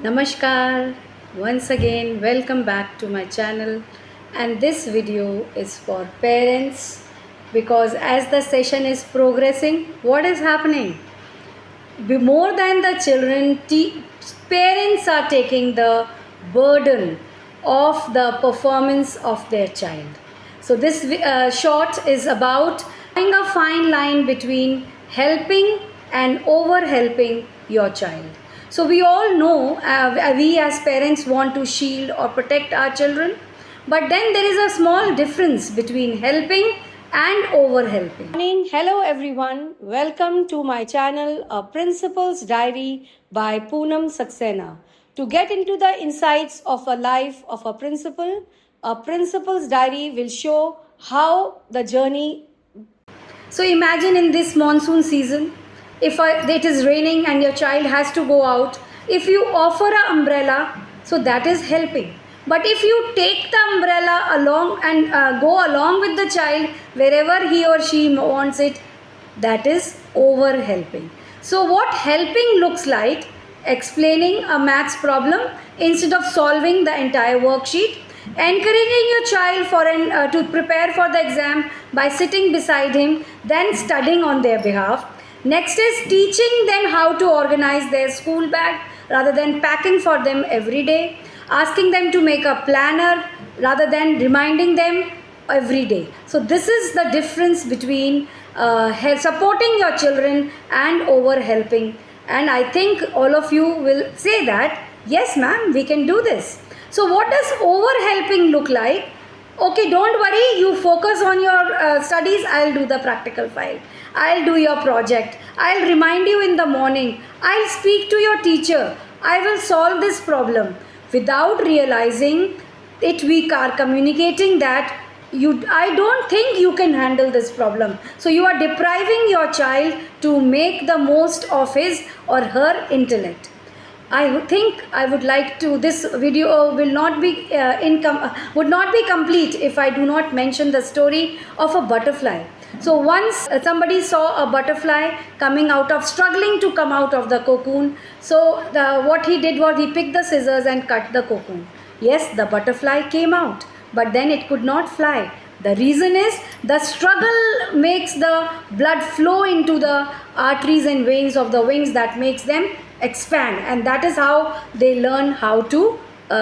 Namaskar. Once again, welcome back to my channel. And this video is for parents because as the session is progressing, what is happening? More than the children, parents are taking the burden of the performance of their child. So, this short is about finding a fine line between helping and over helping your child. So, we all know we as parents want to shield or protect our children, but then there is a small difference between helping and over helping. Hello everyone, welcome to my channel, A Principal's Diary by Poonam Saxena. To get into the insights of a life of a principal, A Principal's Diary will show how the journey. So imagine in this monsoon season, if it is raining and your child has to go out, if you offer an umbrella, so that is helping. But if you take the umbrella along and go along with the child wherever he or she wants it, that is over helping. So what helping looks like: explaining a maths problem instead of solving the entire worksheet, encouraging your child to prepare for the exam by sitting beside him, then studying on their behalf. Next is teaching them how to organize their school bag rather than packing for them every day, asking them to make a planner rather than reminding them every day. So this is the difference between supporting your children and over helping. And I think all of you will say that, yes ma'am, we can do this. So what does over helping look like? Okay, don't worry, you focus on your studies, I'll do the practical file. I'll do your project. I'll remind you in the morning. I'll speak to your teacher. I will solve this problem. Without realizing it, we are communicating that I don't think you can handle this problem. So you are depriving your child to make the most of his or her intellect. I think I would like to. This video will not be would not be complete if I do not mention the story of a butterfly. So once somebody saw a butterfly struggling to come out of the cocoon. So what he did was he picked the scissors and cut the cocoon. Yes, the butterfly came out, but then it could not fly. The reason is the struggle makes the blood flow into the arteries and veins of the wings that makes them expand, and that is how they learn how to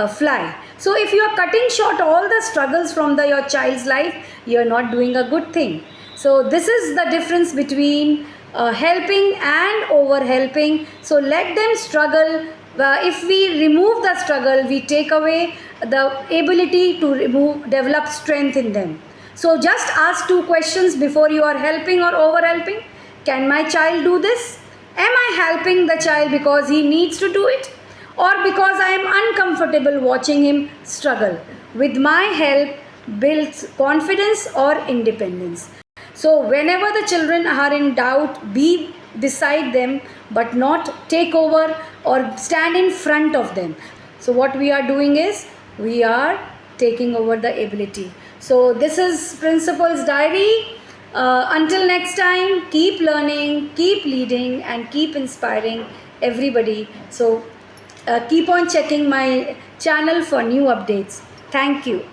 fly. So if you are cutting short all the struggles from your child's life, you are not doing a good thing. So this is the difference between helping and over helping. So let them struggle. If we remove the struggle, we take away the ability to develop strength in them. So just ask two questions before you are helping or over helping. Can my child do this? Am I helping the child because he needs to do it, or because I am uncomfortable watching him struggle? With my help builds confidence or independence. So whenever the children are in doubt, be beside them but not take over or stand in front of them. So what we are doing is we are taking over the ability. So this is Principal's Diary. Until next time, keep learning, keep leading, and keep inspiring everybody. So keep on checking my channel for new updates. Thank you.